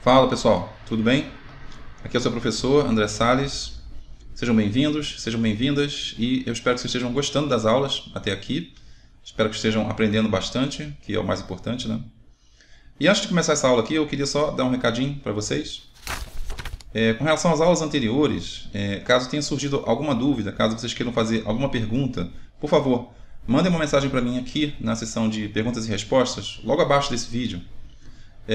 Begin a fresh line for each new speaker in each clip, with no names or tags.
Fala pessoal, tudo bem? Aqui é o seu professor André Salles. Sejam bem-vindos, sejam bem-vindas e eu espero que vocês estejam gostando das aulas até aqui. Espero que estejam aprendendo bastante, que é o mais importante, né? E antes de começar essa aula aqui, eu queria só dar um recadinho para vocês. Com relação às aulas anteriores, caso tenha surgido alguma dúvida, caso vocês queiram fazer alguma pergunta, por favor, mandem uma mensagem para mim aqui na seção de perguntas e respostas, logo abaixo desse vídeo.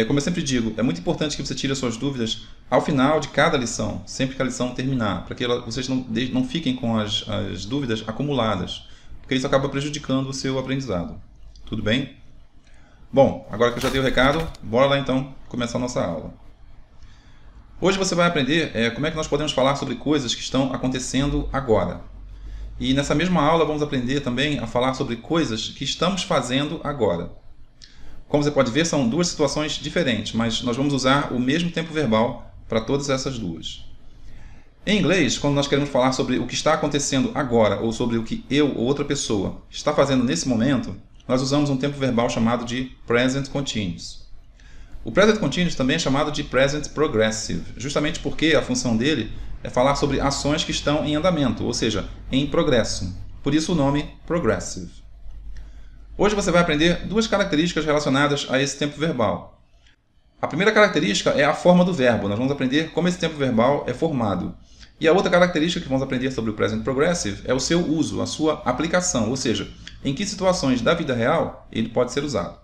Como eu sempre digo, é muito importante que você tire as suas dúvidas ao final de cada lição, sempre que a lição terminar, para que vocês não fiquem com as dúvidas acumuladas, porque isso acaba prejudicando o seu aprendizado. Tudo bem? Bom, agora que eu já dei o recado, bora lá então começar a nossa aula. Hoje você vai aprender como é que nós podemos falar sobre coisas que estão acontecendo agora. E nessa mesma aula vamos aprender também a falar sobre coisas que estamos fazendo agora. Como você pode ver, são duas situações diferentes, mas nós vamos usar o mesmo tempo verbal para todas essas duas. Em inglês, quando nós queremos falar sobre o que está acontecendo agora, ou sobre o que eu ou outra pessoa está fazendo nesse momento, nós usamos um tempo verbal chamado de Present Continuous. O Present Continuous também é chamado de Present Progressive, justamente porque a função dele é falar sobre ações que estão em andamento, ou seja, em progresso. Por isso o nome Progressive. Hoje você vai aprender duas características relacionadas a esse tempo verbal. A primeira característica é a forma do verbo. Nós vamos aprender como esse tempo verbal é formado. E a outra característica que vamos aprender sobre o Present Progressive é o seu uso, a sua aplicação, ou seja, em que situações da vida real ele pode ser usado.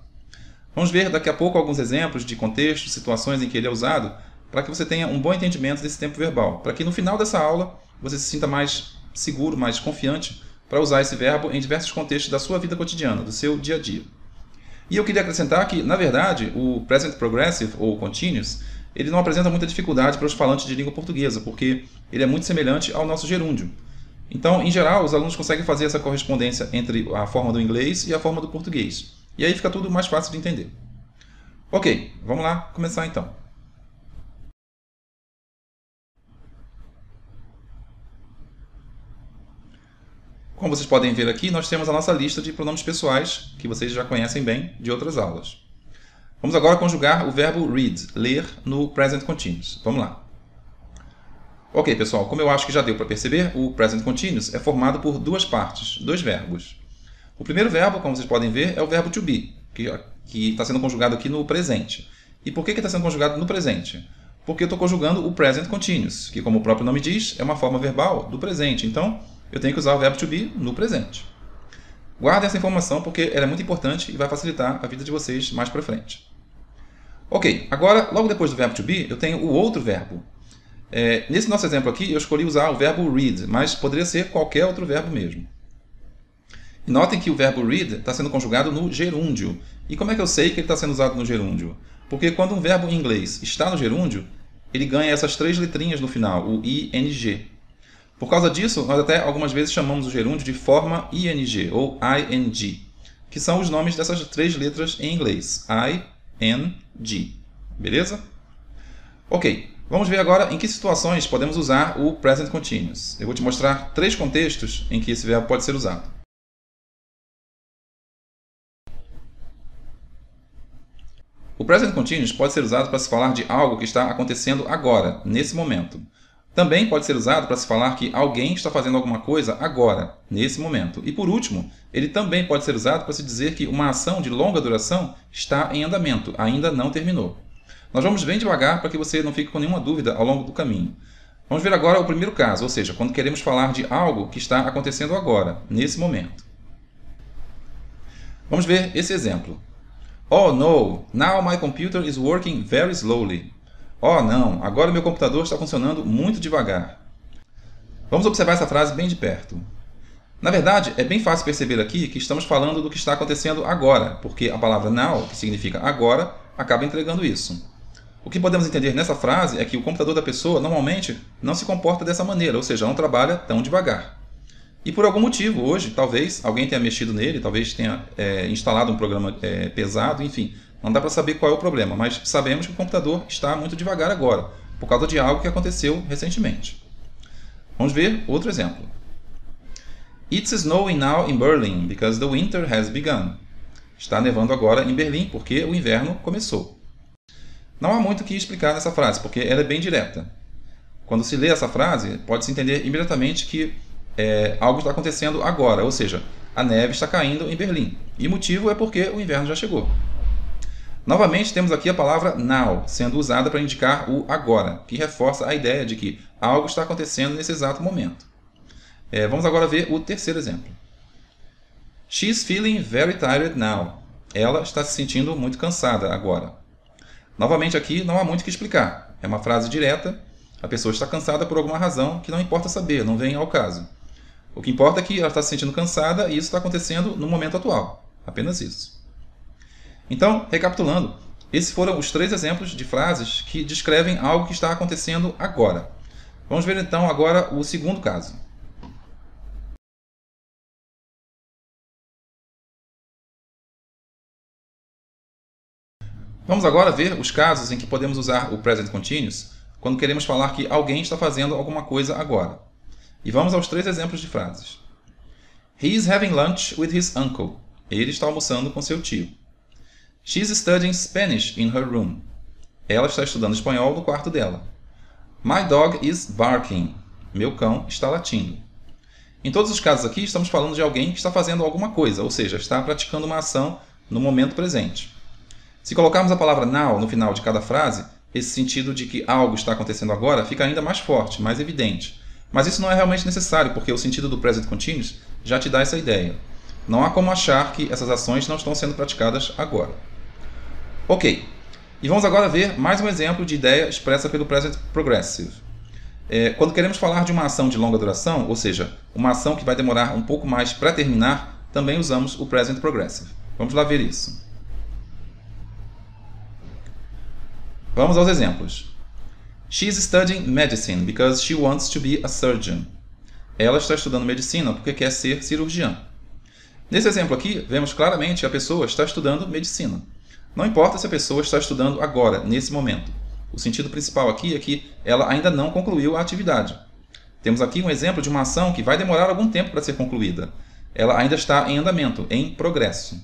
Vamos ver daqui a pouco alguns exemplos de contextos, situações em que ele é usado, para que você tenha um bom entendimento desse tempo verbal, para que no final dessa aula você se sinta mais seguro, mais confiante para usar esse verbo em diversos contextos da sua vida cotidiana, do seu dia a dia. E eu queria acrescentar que, na verdade, o Present Progressive ou Continuous, ele não apresenta muita dificuldade para os falantes de língua portuguesa, porque ele é muito semelhante ao nosso gerúndio. Então, em geral, os alunos conseguem fazer essa correspondência entre a forma do inglês e a forma do português. E aí fica tudo mais fácil de entender. Ok, vamos lá começar então. Como vocês podem ver aqui, nós temos a nossa lista de pronomes pessoais, que vocês já conhecem bem de outras aulas. Vamos agora conjugar o verbo read, ler, no Present Continuous. Vamos lá. Ok, pessoal, como eu acho que já deu para perceber, o Present Continuous é formado por duas partes, dois verbos. O primeiro verbo, como vocês podem ver, é o verbo to be, que está sendo conjugado aqui no presente. E por que está sendo conjugado no presente? Porque eu estou conjugando o Present Continuous, que, como o próprio nome diz, é uma forma verbal do presente. Então, eu tenho que usar o verbo to be no presente. Guardem essa informação porque ela é muito importante e vai facilitar a vida de vocês mais para frente. Ok, agora, logo depois do verbo to be, eu tenho o outro verbo. Nesse nosso exemplo aqui, eu escolhi usar o verbo read, mas poderia ser qualquer outro verbo mesmo. E notem que o verbo read está sendo conjugado no gerúndio. E como é que eu sei que ele está sendo usado no gerúndio? Porque quando um verbo em inglês está no gerúndio, ele ganha essas três letrinhas no final, o ing. Por causa disso, nós até algumas vezes chamamos o gerúndio de forma ing, ou ing, que são os nomes dessas três letras em inglês, I, N, G. Beleza? Ok, vamos ver agora em que situações podemos usar o Present Continuous. Eu vou te mostrar três contextos em que esse verbo pode ser usado. O Present Continuous pode ser usado para se falar de algo que está acontecendo agora, nesse momento. Também pode ser usado para se falar que alguém está fazendo alguma coisa agora, nesse momento. E por último, ele também pode ser usado para se dizer que uma ação de longa duração está em andamento, ainda não terminou. Nós vamos bem devagar para que você não fique com nenhuma dúvida ao longo do caminho. Vamos ver agora o primeiro caso, ou seja, quando queremos falar de algo que está acontecendo agora, nesse momento. Vamos ver esse exemplo. Oh no, now my computer is working very slowly. Oh não, agora meu computador está funcionando muito devagar. Vamos observar essa frase bem de perto. Na verdade, é bem fácil perceber aqui que estamos falando do que está acontecendo agora, porque a palavra now, que significa agora, acaba entregando isso. O que podemos entender nessa frase é que o computador da pessoa normalmente não se comporta dessa maneira, ou seja, não trabalha tão devagar. E por algum motivo, hoje, talvez alguém tenha mexido nele, talvez tenha instalado um programa pesado, enfim. Não dá para saber qual é o problema, mas sabemos que o computador está muito devagar agora, por causa de algo que aconteceu recentemente. Vamos ver outro exemplo. It's snowing now in Berlin because the winter has begun. Está nevando agora em Berlim porque o inverno começou. Não há muito o que explicar nessa frase, porque ela é bem direta. Quando se lê essa frase, pode-se entender imediatamente que algo está acontecendo agora, ou seja, a neve está caindo em Berlim. E o motivo é porque o inverno já chegou. Novamente, temos aqui a palavra now, sendo usada para indicar o agora, que reforça a ideia de que algo está acontecendo nesse exato momento. Vamos agora ver o terceiro exemplo. She's feeling very tired now. Ela está se sentindo muito cansada agora. Novamente aqui, não há muito o que explicar. É uma frase direta. A pessoa está cansada por alguma razão que não importa saber, não vem ao caso. O que importa é que ela está se sentindo cansada e isso está acontecendo no momento atual. Apenas isso. Então, recapitulando, esses foram os 3 exemplos de frases que descrevem algo que está acontecendo agora. Vamos ver então agora o segundo caso. Vamos agora ver os casos em que podemos usar o present continuous quando queremos falar que alguém está fazendo alguma coisa agora. E vamos aos 3 exemplos de frases. He is having lunch with his uncle. Ele está almoçando com seu tio. She's studying Spanish in her room. Ela está estudando espanhol no quarto dela. My dog is barking. Meu cão está latindo. Em todos os casos aqui, estamos falando de alguém que está fazendo alguma coisa, ou seja, está praticando uma ação no momento presente. Se colocarmos a palavra now no final de cada frase, esse sentido de que algo está acontecendo agora fica ainda mais forte, mais evidente. Mas isso não é realmente necessário, porque o sentido do present continuous já te dá essa ideia. Não há como achar que essas ações não estão sendo praticadas agora. Ok, e vamos agora ver mais um exemplo de ideia expressa pelo present progressive. Quando queremos falar de uma ação de longa duração, ou seja, uma ação que vai demorar um pouco mais para terminar, também usamos o present progressive. Vamos lá ver isso. Vamos aos exemplos. She's studying medicine because she wants to be a surgeon. Ela está estudando medicina porque quer ser cirurgiã. Nesse exemplo aqui, vemos claramente que a pessoa está estudando medicina. Não importa se a pessoa está estudando agora, nesse momento. O sentido principal aqui é que ela ainda não concluiu a atividade. Temos aqui um exemplo de uma ação que vai demorar algum tempo para ser concluída. Ela ainda está em andamento, em progresso.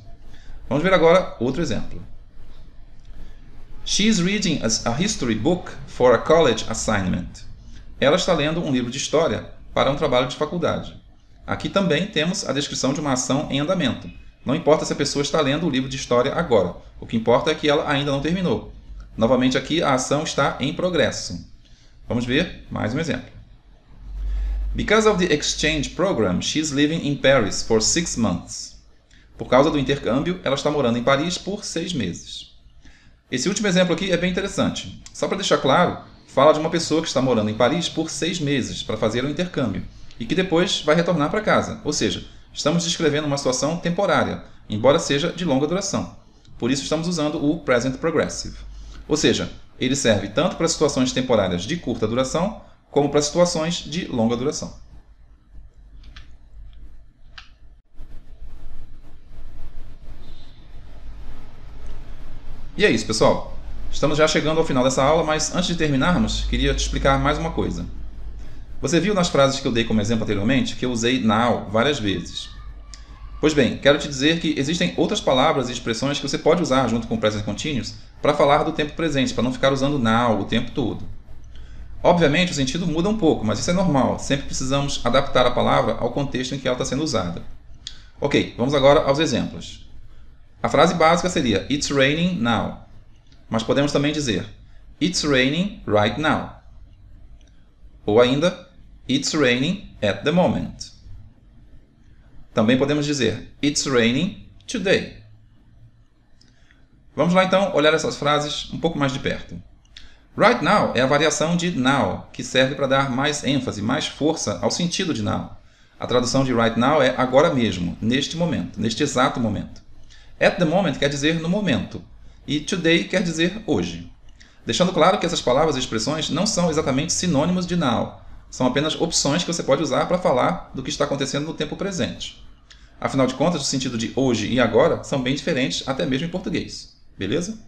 Vamos ver agora outro exemplo. She's reading a history book for a college assignment. Ela está lendo um livro de história para um trabalho de faculdade. Aqui também temos a descrição de uma ação em andamento. Não importa se a pessoa está lendo o livro de história agora. O que importa é que ela ainda não terminou. Novamente aqui, a ação está em progresso. Vamos ver mais um exemplo. Because of the exchange program, she's living in Paris for 6 months. Por causa do intercâmbio, ela está morando em Paris por 6 meses. Esse último exemplo aqui é bem interessante. Só para deixar claro, fala de uma pessoa que está morando em Paris por 6 meses para fazer o intercâmbio e que depois vai retornar para casa. Ou seja, estamos descrevendo uma situação temporária, embora seja de longa duração. Por isso estamos usando o present progressive. Ou seja, ele serve tanto para situações temporárias de curta duração, como para situações de longa duração. E é isso, pessoal. Estamos já chegando ao final dessa aula, mas antes de terminarmos, queria te explicar mais uma coisa. Você viu nas frases que eu dei como exemplo anteriormente que eu usei now várias vezes. Pois bem, quero te dizer que existem outras palavras e expressões que você pode usar junto com o present continuous para falar do tempo presente, para não ficar usando now o tempo todo. Obviamente, o sentido muda um pouco, mas isso é normal. Sempre precisamos adaptar a palavra ao contexto em que ela está sendo usada. Ok, vamos agora aos exemplos. A frase básica seria It's raining now. Mas podemos também dizer It's raining right now. Ou ainda It's raining at the moment. Também podemos dizer It's raining today. Vamos lá então olhar essas frases um pouco mais de perto. Right now é a variação de now, que serve para dar mais ênfase, mais força ao sentido de now. A tradução de right now é agora mesmo, neste momento, neste exato momento. At the moment quer dizer no momento, e today quer dizer hoje. Deixando claro que essas palavras e expressões não são exatamente sinônimos de now, são apenas opções que você pode usar para falar do que está acontecendo no tempo presente. Afinal de contas, o sentido de hoje e agora são bem diferentes, até mesmo em português. Beleza?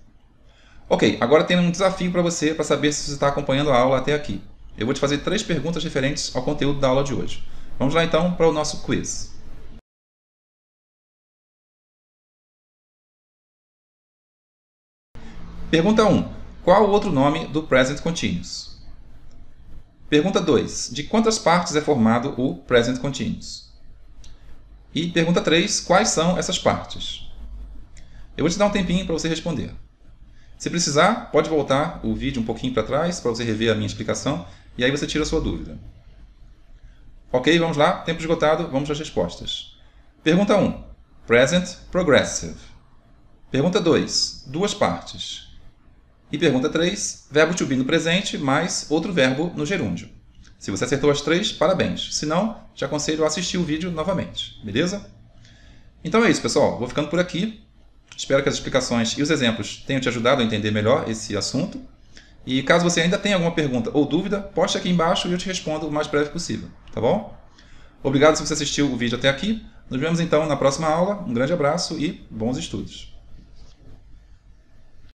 Ok, agora tem um desafio para você para saber se você está acompanhando a aula até aqui. Eu vou te fazer 3 perguntas referentes ao conteúdo da aula de hoje. Vamos lá então para o nosso quiz. Pergunta 1. Qual o outro nome do Present Continuous? Pergunta 2. De quantas partes é formado o Present Continuous? E pergunta 3. Quais são essas partes? Eu vou te dar um tempinho para você responder. Se precisar, pode voltar o vídeo um pouquinho para trás para você rever a minha explicação e aí você tira a sua dúvida. Ok, vamos lá. Tempo esgotado, vamos às respostas. Pergunta 1. Present Progressive. Pergunta 2. Duas partes. E pergunta 3. Verbo to be no presente mais outro verbo no gerúndio. Se você acertou as 3, parabéns. Se não, te aconselho a assistir o vídeo novamente. Beleza? Então é isso, pessoal. Vou ficando por aqui. Espero que as explicações e os exemplos tenham te ajudado a entender melhor esse assunto. E caso você ainda tenha alguma pergunta ou dúvida, poste aqui embaixo e eu te respondo o mais breve possível. Tá bom? Obrigado se você assistiu o vídeo até aqui. Nos vemos então na próxima aula. Um grande abraço e bons estudos!